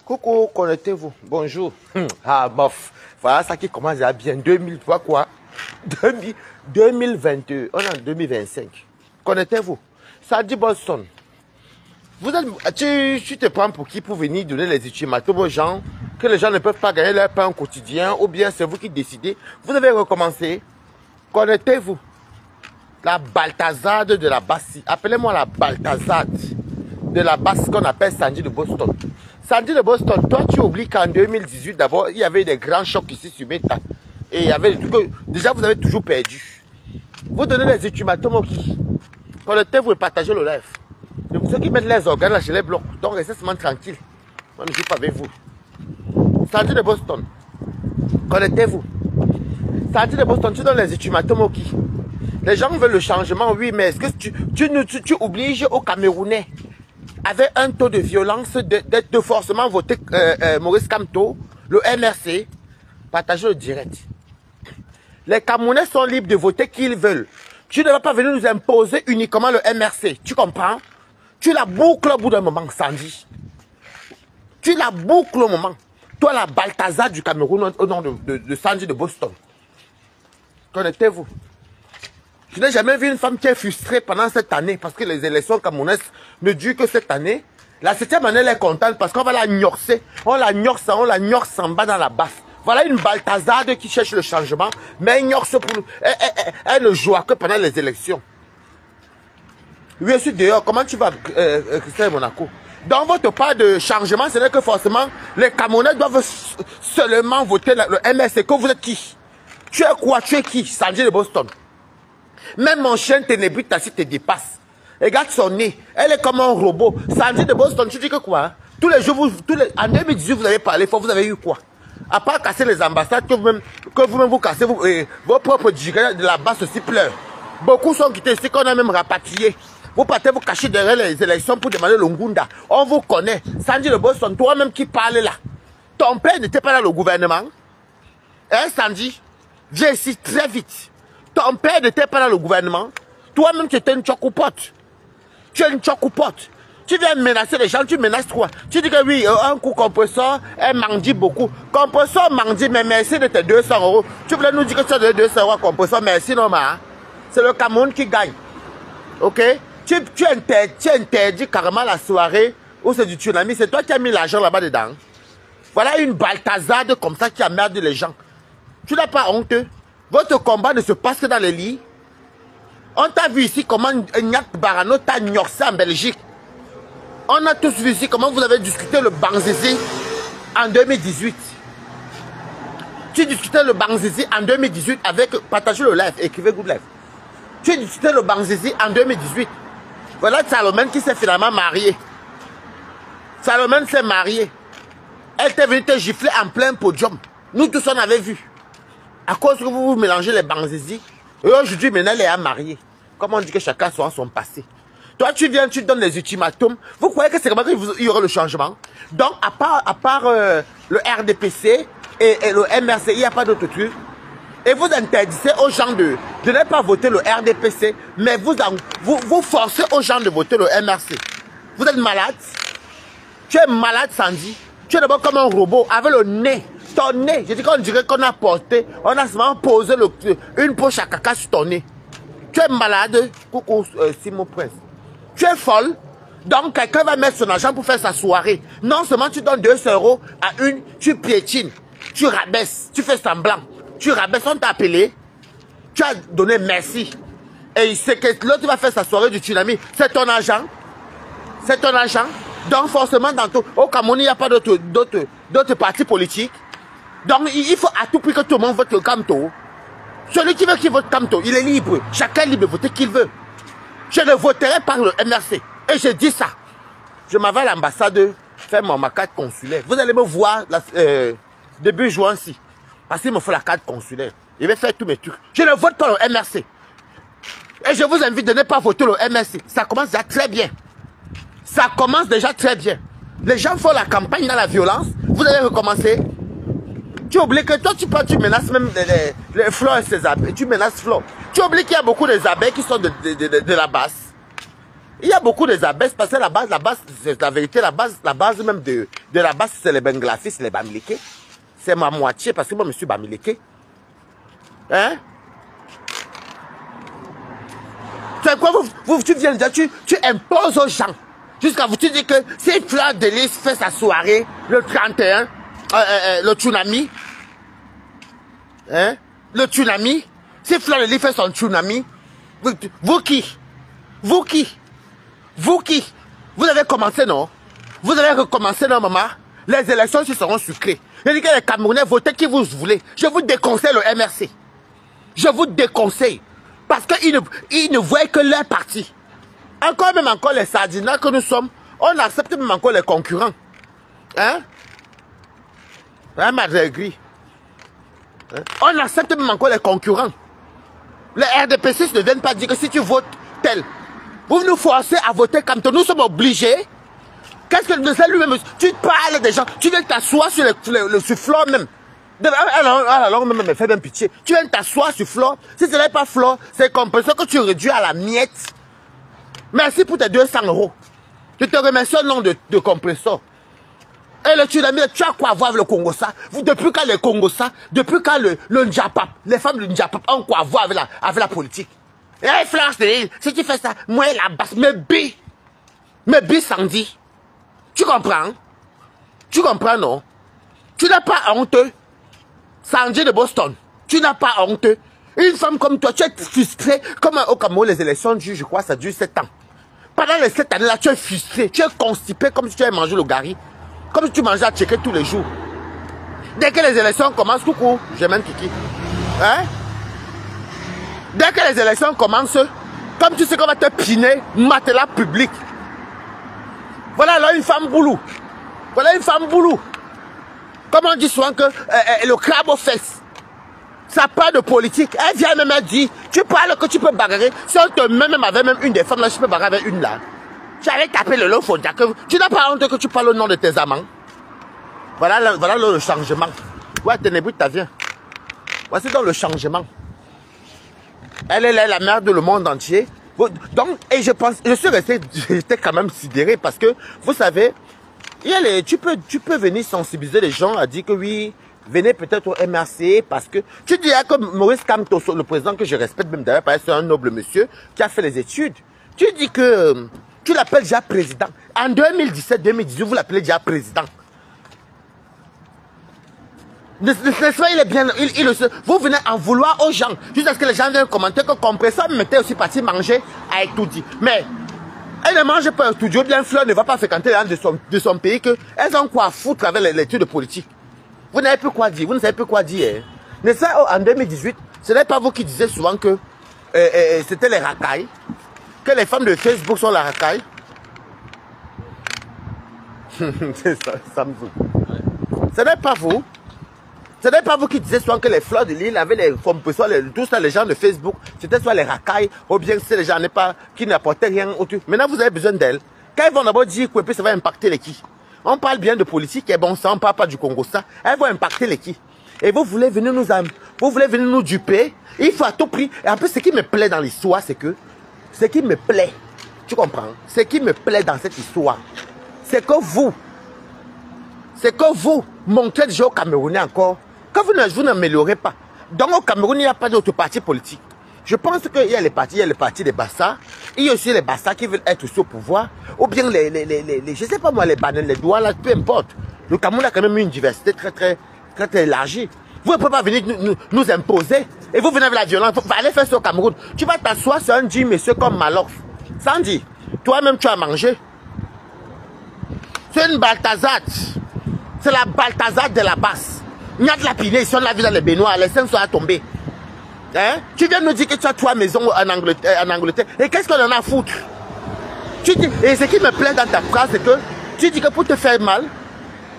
Coucou, connectez-vous. Bonjour. Ah, bof. Voilà ça qui commence à bien. 2000, tu vois quoi? 2022. On est en 2025. Connectez-vous. Ça dit Boston. Vous êtes, tu te prends pour qui pour venir donner les ultimatums aux gens, que les gens ne peuvent pas gagner leur pain au quotidien, ou bien c'est vous qui décidez. Vous devez recommencer. Connectez-vous. La Balthazade de la Basse. Appelez-moi la Balthazade de la Basse qu'on appelle Sandy de Boston. Sandy de Boston, toi tu oublies qu'en 2018 d'abord, il y avait des grands chocs ici sur Meta. Et il y avait des trucs, déjà vous avez toujours perdu. Vous donnez les ultimatums au qui? Connectez-vous et partagez le live. Donc, ceux qui mettent les organes là, je les bloque. Donc restez seulement tranquille. On ne joue pas avec vous. Sandy de Boston. Connectez-vous. Sandy de Boston, tu donnes les ultimatums au qui? Les gens veulent le changement, oui, mais est-ce que tu obliges aux Camerounais avec un taux de violence de forcément voter Maurice Kamto, le MRC, partagez le direct. Les Camerounais sont libres de voter qui ils veulent. Tu ne vas pas venir nous imposer uniquement le MRC, tu comprends? Tu la boucles au bout d'un moment, Sandy. Tu la boucles au moment. Toi, la Balthazar du Cameroun au nom de Sandy de Boston. Connectez-vous. Je n'ai jamais vu une femme qui est frustrée pendant cette année parce que les élections camerounaises ne durent que cette année. La 7e année, elle est contente parce qu'on va la gnorcer. On la gnorce en bas dans la basse. Voilà une Balthazade qui cherche le changement, mais elle gnorce pour... Elle ne joue que pendant les élections. Oui, je suis dehors. Comment tu vas, Christelle Monaco? Dans votre part de changement, ce n'est que forcément les Camerounais doivent seulement voter le MSC. Que vous êtes qui? Tu es quoi? Tu es qui? Sandy de Boston. Même mon chien ténébrite si te dépasse. Regarde son nez. Elle est comme un robot. Sandy de Boston, tu dis que quoi? Tous les jours, en 2018, vous avez parlé fort, vous avez eu quoi? À part casser les ambassades, que vous-même vous cassez, vos propres dirigeants de la base aussi pleurent. Beaucoup sont quittés ici, qu'on a même rapatrié. Vous partez vous cacher derrière les élections pour demander le Ngunda. On vous connaît. Sandy de Boston, toi-même qui parles là. Ton père n'était pas dans le gouvernement. Hein, Sandy? Viens ici très vite. Ton père n'était pas dans le gouvernement. Toi-même, tu étais une chocoupote. Tu es une chocoupote. Tu viens menacer les gens, tu menaces quoi? Tu dis que oui, un coup compresseur, elle mendie beaucoup. Compresseur mendie, mais merci de tes 200 €. Tu voulais nous dire que tu as donné 200 € à compresseur, merci non, mais c'est le Cameroun qui gagne. Ok? Tu interdis carrément la soirée où c'est du tsunami. C'est toi qui as mis l'argent là-bas dedans. Voilà une balthazade comme ça qui emmerde les gens. Tu n'as pas honte? Votre combat ne se passe que dans les lits. On t'a vu ici comment Nyat Barano t'a gnorsé en Belgique. On a tous vu ici comment vous avez discuté le Banzizi en 2018. Tu discutais le Banzizi en 2018 avec... Partagez le live, écrivez good live. Tu discutais le Banzizi en 2018. Voilà Salomène qui s'est finalement mariée. Salomène s'est mariée. Elle t'est venue te gifler en plein podium. Nous tous on avait vu. À cause que vous mélangez les Banzizi. Et aujourd'hui, maintenant, elle est mariée. Comme on dit que chacun soit son passé. Toi, tu viens, tu donnes les ultimatums. Vous croyez que c'est comme ça qu'il y aura le changement? Donc, à part le RDPC et le MRC, il n'y a pas d'autre truc. Et vous interdisez aux gens de ne pas voter le RDPC, mais vous forcez aux gens de voter le MRC. Vous êtes malade? Tu es malade, Sandy. Tu es d'abord comme un robot avec le nez. Ton nez, je dis qu'on dirait qu'on a porté, on a seulement posé une poche à caca sur ton nez. Tu es malade, coucou Simon Prince. Tu es folle, donc quelqu'un va mettre son argent pour faire sa soirée. Non seulement tu donnes 200 € à une, tu piétines, tu rabaisses, tu fais semblant. Tu rabaisses, on t'a appelé, tu as donné merci. Et c'est que l'autre va faire sa soirée du tsunami. C'est ton argent. C'est ton argent. Donc forcément, au Cameroun, il n'y a pas d'autres partis politiques. Donc il faut à tout prix que tout le monde vote le Kamto. Celui qui veut qu'il vote Kamto, il est libre. Chacun est libre de voter qu'il veut. Je ne voterai pas le MRC. Et je dis ça. Je m'en vais à l'ambassade faire ma carte consulaire. Vous allez me voir début juin ci. Parce qu'il me faut la carte consulaire. Je vais faire tous mes trucs. Je ne vote pas le MRC. Et je vous invite de ne pas voter le MRC. Ça commence déjà très bien. Ça commence déjà très bien. Les gens font la campagne dans la violence. Vous allez recommencer. Tu oublies que toi, tu menaces même les fleurs et ces abeilles. Tu menaces fleurs. Tu oublies qu'il y a beaucoup des abeilles qui sont de la basse. Il y a beaucoup de abesses parce que la base, c'est la vérité, la base même de la base, c'est les Benglafis, les Bamileke. C'est ma moitié parce que moi, je suis Bamileke. Hein? C'est quoi, tu viens de dire, tu imposes aux gens. Jusqu'à vous, tu dis que si Fleur de Lys fait sa soirée le 31, le tsunami, hein? Le tsunami, si Fleur de Lys fait son tsunami, vous qui? Vous qui? Vous qui? Vous avez commencé, non? Vous avez recommencé, non, maman? Les élections se seront sucrées. Je dis que les Camerounais, votez qui vous voulez. Je vous déconseille le MRC. Je vous déconseille. Parce qu'ils ne voient que leur parti. Encore les sardinats que nous sommes, on accepte même encore les concurrents. Hein? Hein, Madre Gris? Hein? On accepte même encore les concurrents. Les RDPC ne viennent pas dire que si tu votes tel, vous nous forcez à voter comme toi. Nous sommes obligés. Qu'est-ce que nous allons lui-même? Tu parles des gens, tu viens t'asseoir sur le Flore même. Alors même, me fais bien pitié. Tu viens t'asseoir sur Flore. Si ce n'est pas Flore, c'est compensation que tu réduis à la miette. Merci pour tes 200 €. Je te remercie au nom de compresseur. Et le tsunami, tu as quoi voir avec le Congo ça? Depuis quand le Congo ça? Depuis quand le Njapap, les femmes du Njapap ont quoi voir avec la politique? Eh, Fleur, si tu fais ça, moi la basse, mes billes Sandy. Tu comprends? Tu comprends, non? Tu n'as pas honteux. Sandy de Boston, tu n'as pas honteux. Une femme comme toi, tu es frustrée. Comme au Cameroun, les élections durent, je crois, ça dure 7 ans. Pendant les 7 années-là, tu es frustré, tu es constipé comme si tu avais mangé le gari. Comme si tu mangeais à checker tous les jours. Dès que les élections commencent, coucou, je m'aime Kiki. Hein? Dès que les élections commencent, comme tu sais qu'on va te piner, matelas public. Voilà alors une femme boulou. Voilà une femme boulou. Comme on dit souvent que le crabe aux fesses. Ça parle de politique. Elle vient même elle dit, tu parles que tu peux bagarrer. Si on te met même avec même une des femmes là, je peux bagarrer avec une là. Tu allais taper le lot, faut dire que tu n'as pas honte que tu parles au nom de tes amants. Voilà le changement. Ouais, Ténébrite, t'as viens. Voici donc le changement. Elle est là, la mère de le monde entier. Donc, et je pense, je suis resté, j'étais quand même sidéré parce que, vous savez, il y a tu peux venir sensibiliser les gens à dire que oui, venez peut-être au MRC parce que, tu dis que Maurice Kamto, le président que je respecte même d'ailleurs, parce que c'est un noble monsieur qui a fait les études. Tu dis que, tu l'appelles déjà président. En 2017-2018, vous l'appelez déjà président. N'est-ce pas, il est bien, vous venez en vouloir aux gens, jusqu'à ce que les gens viennent commenter que Compresseur m'était aussi parti manger à Etoudi. Mais, elle ne mange pas à Etoudi, ou bien Fleur ne va pas fréquenter les gens de son pays, qu'elles ont quoi à foutre avec les études de politique. Vous n'avez plus quoi dire, vous ne savez plus quoi dire. N'est-ce pas, en 2018, ce n'est pas vous qui disiez souvent que c'était les racailles, que les femmes de Facebook sont la racaille. C'est ça, Samsung. Ce n'est pas vous. Ce n'est pas vous qui disiez souvent que les Fleurs de Lys avaient les compresseurs, tout ça, les gens de Facebook, c'était soit les racailles, ou bien c'est les gens qui n'apportaient rien autour. Maintenant, vous avez besoin d'elles. Quand ils vont d'abord dire que ça va impacter les qui? On parle bien de politique, et bon, ça, on ne parle pas du Congo, ça. Elles vont impacter les qui? Et vous voulez venir nous duper? Il faut à tout prix. Et en plus, ce qui me plaît dans l'histoire, c'est que, ce qui me plaît, tu comprends? Ce qui me plaît dans cette histoire, c'est que vous montrez déjà aux Camerounais encore, que vous n'améliorez pas. Donc au Cameroun, il n'y a pas d'autre parti politique. Je pense qu'il y a les partis des Bassa. Il y a aussi les Bassa qui veulent être aussi au pouvoir. Ou bien je sais pas moi, les bananes, les doigts, là, peu importe. Le Cameroun a quand même une diversité très élargie. Vous ne pouvez pas venir nous imposer. Et vous venez avec la violence. Vous allez faire ça au Cameroun. Tu vas t'asseoir sur un dit monsieur comme Malof. Sandy, toi-même tu as mangé. C'est une Balthazar. C'est la Balthazar de la basse. Il y a de la pinée, ils sont là dans les baignoires, les seins sont à tomber. Hein? Tu viens nous dire que tu as 3 maisons en Angleterre. Et qu'est-ce qu'on en a à foutre? Tu dis, et ce qui me plaît dans ta phrase, c'est que tu dis que pour te faire mal,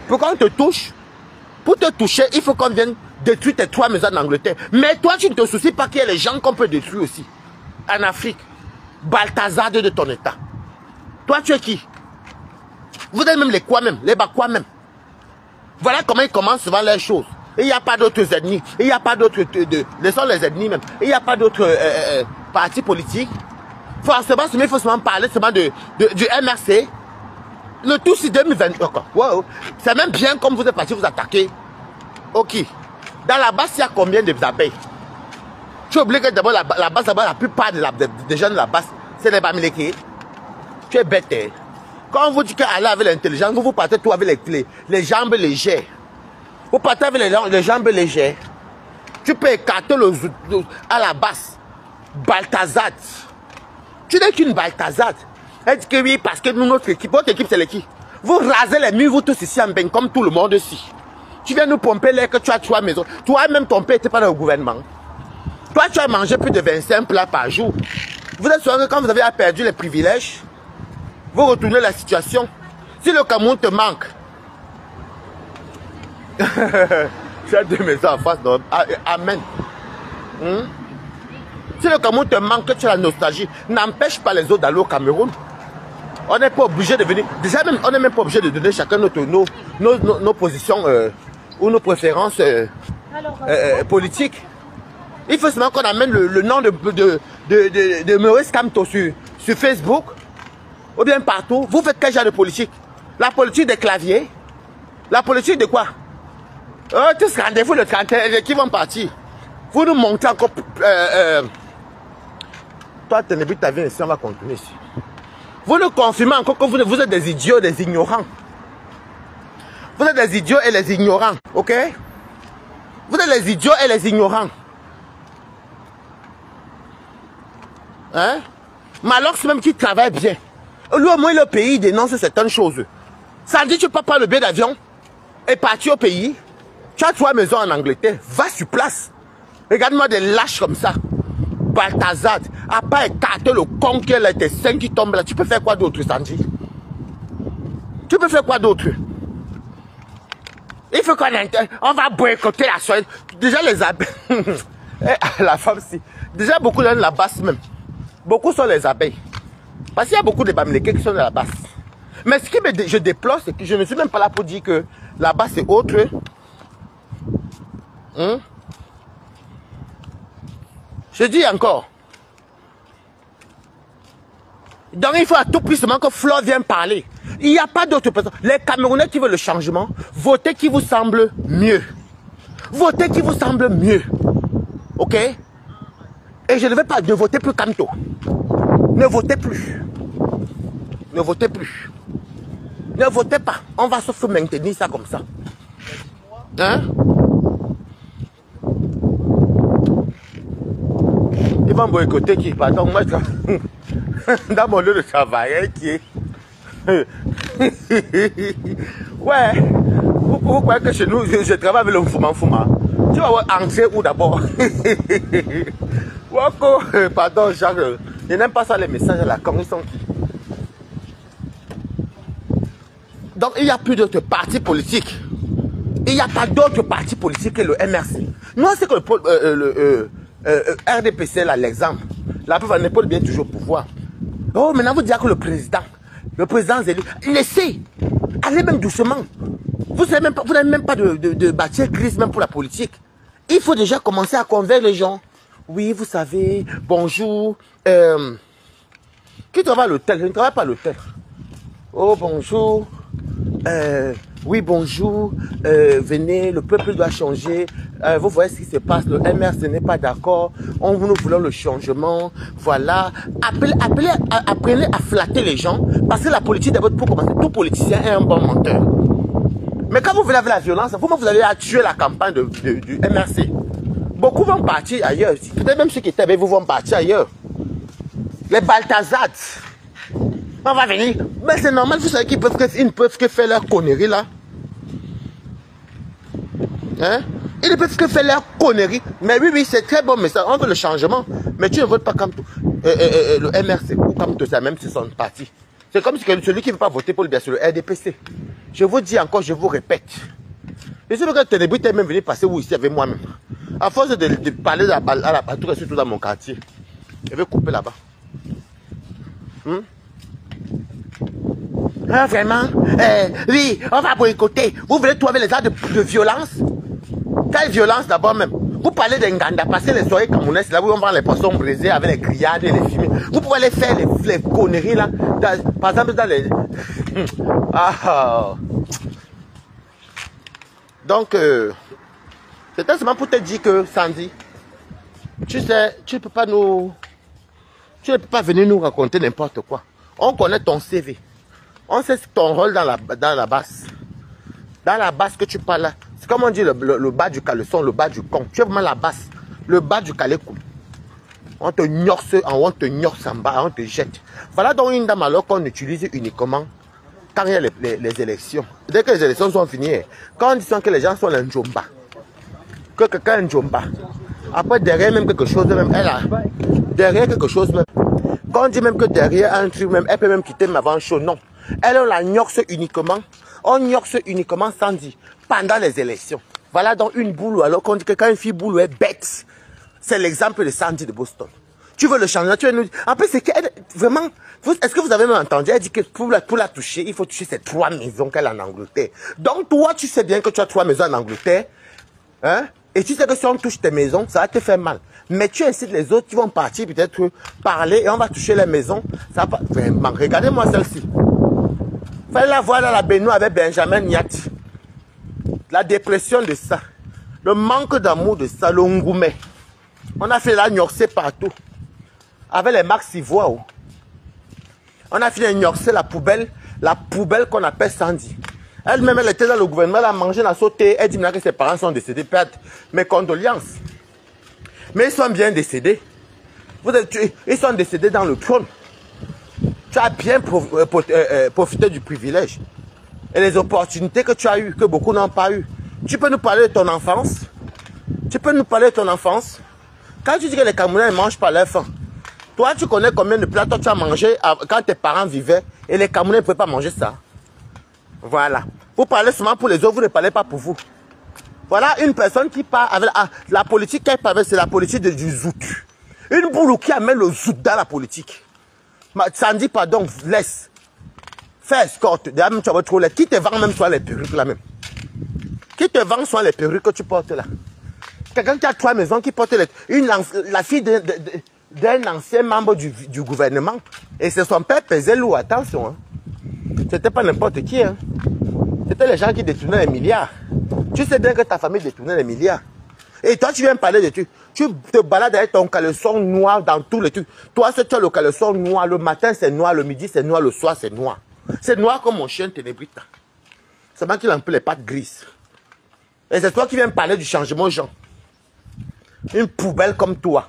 pour qu'on te touche, pour te toucher, il faut qu'on vienne détruire tes 3 maisons en Angleterre. Mais toi, tu ne te soucies pas qu'il y a les gens qu'on peut détruire aussi. En Afrique. Balthazar de ton état. Toi, tu es qui? Vous êtes même les quoi même, les bas quoi même. Voilà comment ils commencent souvent les choses. Il n'y a pas d'autres ennemis. Il n'y a pas d'autres... Laissons les ennemis même. Il n'y a pas d'autres partis politiques. Forcément, il faut seulement parler seulement du MRC. Le tout, c'est 2020. Wow. C'est même bien comme vous êtes parti vous attaquer. Ok. Dans la base, il y a combien d'abeilles? Tu as oublié que d'abord, la base, la plupart des gens de la base, c'est les Bamileke. Tu es bête. Hein? Quand on vous dit qu'Allah avec l'intelligence, vous partez tout avec les jambes légères. Vous partez avec les jambes légères. Tu peux écarter à la base. Balthazar. Tu n'es qu'une Balthazar. Elle dit que oui, parce que nous, notre équipe, votre équipe, c'est l'équipe. Vous rasez les murs, vous tous ici en bain, comme tout le monde ici. Tu viens nous pomper l'air que tu as 3 maisons. Toi-même, ton père n'était pas dans le gouvernement. Toi, tu as mangé plus de 25 plats par jour. Vous êtes sûr que quand vous avez perdu les privilèges, vous retournez la situation. Si le Cameroun te manque, tu as 2 maisons en face. Amen. Si le Cameroun te manque, que tu as la nostalgie, n'empêche pas les autres d'aller au Cameroun. On n'est pas obligé de venir. Déjà, même, on n'est même pas obligé de donner chacun nos positions ou nos préférences politiques. Il faut seulement qu'on amène le nom de Maurice Kamto sur Facebook ou bien partout. Vous faites quel genre de politique? La politique des claviers? La politique de quoi? Tous rendez-vous le 31 qui vont partir. Vous nous montez encore. Toi, tu n'es plus ta vie ici, on va continuer ici. Vous nous confirmez encore que vous êtes des idiots, des ignorants. Vous êtes des idiots et les ignorants, ok? Vous êtes les idiots et les ignorants. Hein? Malox même qui travaille bien. Lui au moins le pays dénonce certaines choses. Ça dit que tu ne peux pas le billet d'avion et partir au pays. Tu as 3 maisons en Angleterre. Va sur place. Regarde-moi des lâches comme ça. Balthazar. À part écarter le con qui est tes 5 qui tombent là. Tu peux faire quoi d'autre, Sandy? Tu peux faire quoi d'autre? Il faut on va boycotter la soie. Déjà les abeilles. La femme si. Déjà beaucoup de la basse même. Beaucoup sont les abeilles. Parce qu'il y a beaucoup de Bamileke qui sont de la basse. Mais ce que je déplore, c'est que je ne suis même pas là pour dire que la basse est autre. Je dis encore. Donc il faut à tout prix seulement que Flo vienne parler. Il n'y a pas d'autre personne. Les Camerounais qui veulent le changement, votez qui vous semble mieux. Votez qui vous semble mieux. Ok? Et je ne vais pas voter plus Kamto. Ne votez plus. Ne votez plus. Ne votez pas. On va se maintenir ça comme ça. Hein? Ils vont boycotter qui? Pardon, moi je... dans mon lieu de travail, qui est... Ouais. Vous croyez que chez nous, je travaille avec le Fuma. Tu vas entrer où d'abord? Wako, pardon, Jacques, je n'aime pas ça les messages à la con, ils sont qui? Donc il n'y a plus d'autres partis politiques. Il n'y a pas d'autres partis politiques que le MRC. Nous, c'est que le RDPC, là, l'exemple. La preuve, n'est pas bien toujours au pouvoir. Oh, maintenant vous dites que le président élu, laissez, allez même doucement. Vous n'avez même pas de bâtir crise même pour la politique. Il faut déjà commencer à convaincre les gens. Oui, vous savez, bonjour. Qui travaille à l'hôtel? Je ne travaille pas à l'hôtel. Oh, bonjour. Oui, bonjour. Venez, le peuple doit changer. Vous voyez ce qui se passe. Le MRC n'est pas d'accord. Nous voulons le changement. Voilà. Apprenez à flatter les gens. Parce que la politique, d'abord, pour commencer, tout politicien est un bon menteur. Mais quand vous venez avec la violence, vous allez tuer la campagne du MRC. Beaucoup vont partir ailleurs. Peut-être même ceux qui étaient avec vous vont partir ailleurs. Les Balthazar. On va venir. Mais c'est normal, vous savez qu'ils ne peuvent que faire leur connerie là. Hein? Ils ne peuvent que faire leur connerie. Mais oui, c'est très bon message. On veut le changement. Mais tu ne votes pas comme tout. Le MRC ou comme tout ça, même si c'est son parti. C'est comme si celui qui ne veut pas voter pour le RDPC. Je vous dis encore, je vous répète. Et c'est que Ténébrit est même venu passer où ici avec moi-même. À force de parler à la patrouille, surtout dans mon quartier. Je vais couper là-bas. Ah, vraiment? Oui, on va boycotter. Vous voulez trouver les arts de violence? Quelle violence d'abord même? Vous parlez des Nganda, passez les soirées camerounaises, là où on vend les poissons brisés avec les grillades et les fumées. Vous pouvez aller faire les conneries là, par exemple dans les... Donc, c'était seulement pour te dire que, Sandy, tu sais, tu ne peux pas venir nous raconter n'importe quoi. On connaît ton CV. On sait ton rôle dans la basse. Dans la basse que tu parles là. C'est comme on dit le bas du caleçon, le bas du con. Tu es vraiment la basse. Le bas du calécou. On te gnorce en haut, on te gnorce en bas, on te jette. Voilà donc une dame alors qu'on utilise uniquement quand il y a les élections. Dès que les élections sont finies, quand on dit que les gens sont un Njomba, que quelqu'un est un Njomba, après derrière même quelque chose, même elle a, derrière quelque chose même, quand on dit même que derrière un truc même, elle peut même quitter ma vente chaud, non. Elle, on la gnorce uniquement, sans dire, pendant les élections. Voilà donc une boule, alors qu'on dit que quand une fille boule est bête, c'est l'exemple de Sandy de Boston. Tu veux le changer, tu veux nous dire. En plus, c'est qu'elle, vraiment, est-ce que vous avez même entendu, elle dit que pour la toucher, il faut toucher ces 3 maisons qu'elle a en Angleterre. Donc toi, tu sais bien que tu as 3 maisons en Angleterre, hein, et tu sais que si on touche tes maisons, ça va te faire mal. Mais tu incites les autres qui vont partir, peut-être parler, et on va toucher les maisons. Ça va pas, vraiment, regardez-moi celle-ci. Fallait-la voir dans la baignoire avec Benjamin Niat. La dépression de ça. Le manque d'amour de ça, le ngoumé. On a fait la gnorcer partout. Avec les marques Ivoire. On a fait gnorcer la poubelle qu'on appelle Sandy. Elle-même, elle était dans le gouvernement, elle a mangé, elle a sauté. Elle dit maintenant que ses parents sont décédés. Perdre mes condoléances. Mais ils sont bien décédés. Ils sont décédés dans le trône. Tu as bien profité du privilège. Et les opportunités que tu as eues, que beaucoup n'ont pas eues. Tu peux nous parler de ton enfance? Quand tu dis que les Camerounais ne mangent pas leur faim, toi, tu connais combien de plats tu as mangé quand tes parents vivaient et les Camerounais ne pouvaient pas manger ça? Voilà. Vous parlez seulement pour les autres, vous ne parlez pas pour vous. Voilà une personne qui parle avec la politique qu'elle parle, c'est la politique du zout. Une boule qui amène le zout dans la politique. Sandy, pardon, laisse. Fais escorte. D'ailleurs, même tu vas trouver qui te vend même soit les perruques là même. Qui te vend soit les perruques que tu portes là. Quelqu'un qui a 3 maisons qui porte la fille d'un ancien membre du gouvernement. Et c'est son père pesait lourd, attention. Hein. C'était pas n'importe qui. Hein. C'était les gens qui détournaient les milliards. Tu sais bien que ta famille détournait les milliards. Et toi, tu viens me parler de trucs. Tu te balades avec ton caleçon noir dans tous les trucs. Toi, tu as le caleçon noir. Le matin, c'est noir. Le midi, c'est noir. Le soir, c'est noir. C'est noir comme mon chien Ténébrita. C'est moi qui l'ai un peu les pattes grises. Et c'est toi qui viens me parler du changement aux gens. Une poubelle comme toi.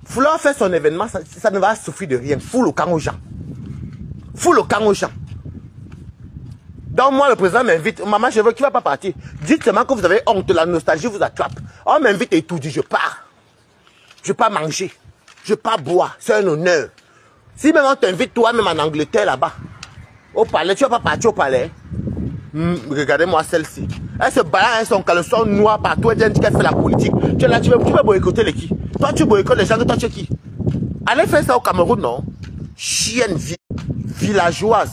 Vouloir faire son événement, ça ne va souffrir de rien. Fous le camp aux gens. Donc moi, le président m'invite. Maman, je veux qu'il ne va pas partir. Dites seulement que vous avez honte, la nostalgie vous attrape. On m'invite et tout dit, je pars. Je pars manger. Je pars boire. C'est un honneur. Si même on t'invite toi-même en Angleterre là-bas, au palais, tu ne vas pas partir au palais. Regardez-moi celle-ci. Elle se balade avec son caleçon noir partout. Elle dit qu'elle fait la politique. Tu es là, tu veux boycotter les qui? Toi, tu boycottes les gens que toi, tu es qui? Allez faire ça au Cameroun, non? Chienne villageoise.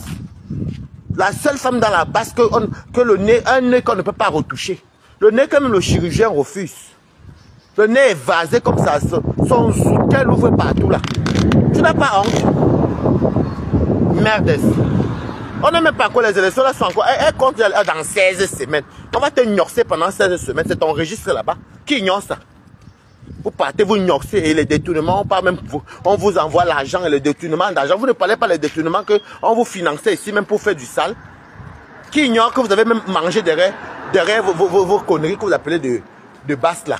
La seule femme dans la basse que le nez, un nez qu'on ne peut pas retoucher. Le nez que même le chirurgien refuse. Le nez est vasé comme ça. Son soutien ouvre partout là. Tu n'as pas honte? Merdes. On n'a même pas encore les élections là sont encore. Elle compte dans 16 semaines. On va te gnorcer pendant 16 semaines. C'est ton registre là-bas. Qui ignore ça? Vous partez, vous gnorcez et les détournements, on vous envoie l'argent et le détournement d'argent. Vous ne parlez pas des détournements qu'on vous finançait ici même pour faire du sale. Qui ignore que vous avez même mangé derrière vos conneries que vous appelez de basse là.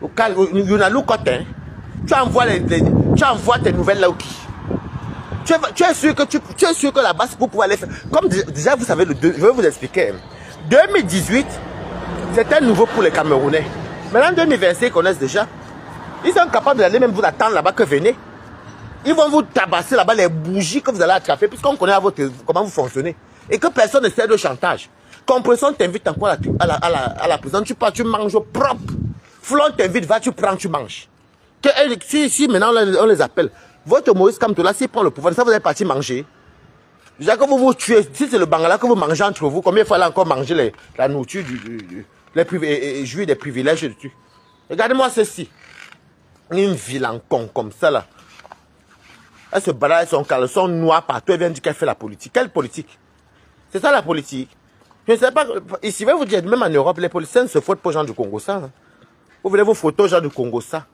Il y en a l'oucotin. Tu envoies tes nouvelles là où qui. Tu es sûr que la basse pour pouvoir aller faire. Comme déjà vous savez, je vais vous expliquer. 2018, c'était nouveau pour les Camerounais. Maintenant, 2025, ils connaissent déjà. Ils sont capables d'aller même vous attendre là-bas que venez. Ils vont vous tabasser là-bas les bougies que vous allez attraper, puisqu'on connaît comment vous fonctionnez. Et que personne ne sert de chantage. Quand personne t'invite encore à la prison, tu pars, tu manges propre. Flon t'invite, va, tu prends, tu manges. Si maintenant on les appelle, votre Maurice Kamtola, s'il prend le pouvoir, ça vous allez partir manger. Déjà que vous vous tuez, si c'est le bangala que vous mangez entre vous, combien il faut encore manger la nourriture et jouir des privilèges dessus. Regardez-moi ceci. Une vilain con comme ça là. Elle se balade avec son caleçon noir partout. Elle vient dire qu'elle fait la politique. Quelle politique? C'est ça la politique. Je ne sais pas. Ici, je vais vous dire, même en Europe, les policiers ne se foutent pas aux gens du Congo ça. Hein. Vous voulez vos photos aux gens du Congo ça.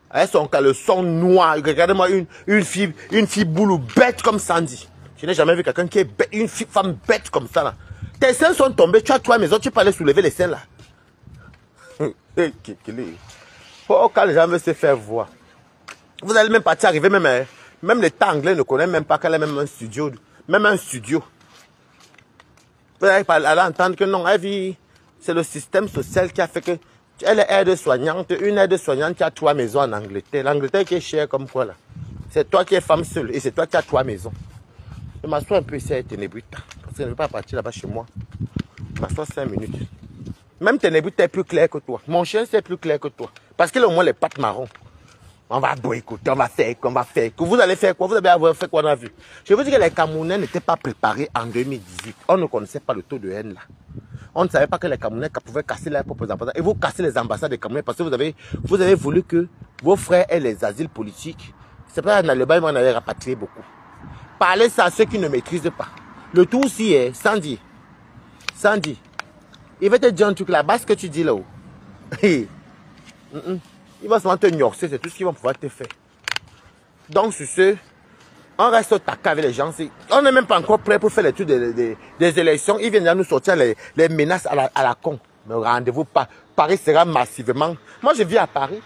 Avec son caleçon noir. Regardez-moi une fille boulou bête comme Sandy. Je n'ai jamais vu quelqu'un qui est bête, une femme bête comme ça là. Tes seins sont tombés, tu as toi maison, tu peux aller soulever les seins là. Oh, quand les gens veulent se faire voir. Vous allez même partir arriver, même les temps anglais ne connaissent même pas qu'elle a même un studio. Même un studio. Vous allez entendre que non, c'est le système social qui a fait que elle est aide-soignante, une aide-soignante qui a 3 maisons en Angleterre. L'Angleterre qui est chère comme quoi là. C'est toi qui es femme seule et c'est toi qui as 3 maisons. Je m'assois un peu ici avec Ténébrita. Parce que je ne veux pas partir là-bas chez moi. Je m'assois 5 minutes. Même Ténébrita est plus clair que toi. Mon chien c'est plus clair que toi. Parce qu'il a au moins les pattes marron. On va boycotter, on va faire. Que vous allez faire quoi? Vous avez fait quoi on a vu? Je veux dire que les Camerounais n'étaient pas préparés en 2018. On ne connaissait pas le taux de haine là. On ne savait pas que les Camerounais pouvaient casser leurs propres ambassades. Et vous cassez les ambassades des Camerounais parce que vous avez voulu que vos frères aient les asiles politiques. C'est pas dans le bail, on avait rapatrié beaucoup. Parlez ça à ceux qui ne maîtrisent pas. Le tout aussi est, Sandy, il va te dire un truc là-bas, ce que tu dis là-haut. Il va seulement te gnorcer, c'est tout ce qu'ils vont pouvoir te faire. Donc sur ce, on reste au taquet avec les gens. On n'est même pas encore prêt pour faire les trucs des élections. Ils viennent de nous sortir les menaces à la con. Ne rendez-vous pas. Paris sera massivement... Moi, je vis à Paris.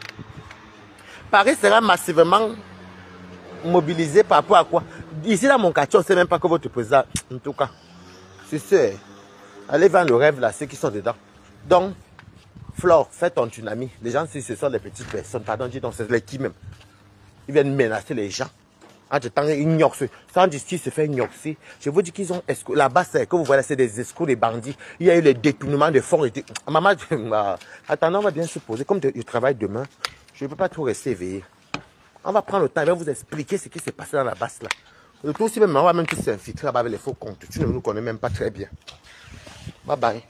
Paris sera massivement mobilisé par rapport à quoi? Ici, dans mon quartier, on ne sait même pas que votre président... En tout cas, c'est sûr. Allez vers le rêve, là, ceux qui sont dedans. Donc, Flore, fais ton tsunami. Les gens, si ce sont des petites personnes, pardon, dis donc, c'est les qui même. Ils viennent menacer les gens. Ils ignorent. Sans justice se fait ignorer. Je vous dis qu'ils ont escrocs. Là-bas, c'est que vous voyez, c'est des escrocs, des bandits. Il y a eu les détournements de fonds. Maman, attendez, on va bien se poser. Comme je travaille demain, je ne peux pas trop rester éveillé. On va prendre le temps, je vais vous expliquer ce qui s'est passé dans la basse là. Le tout aussi, même, on va même tous s'infiltrer avec les faux comptes. Tu ne nous connais même pas très bien. Bye bye.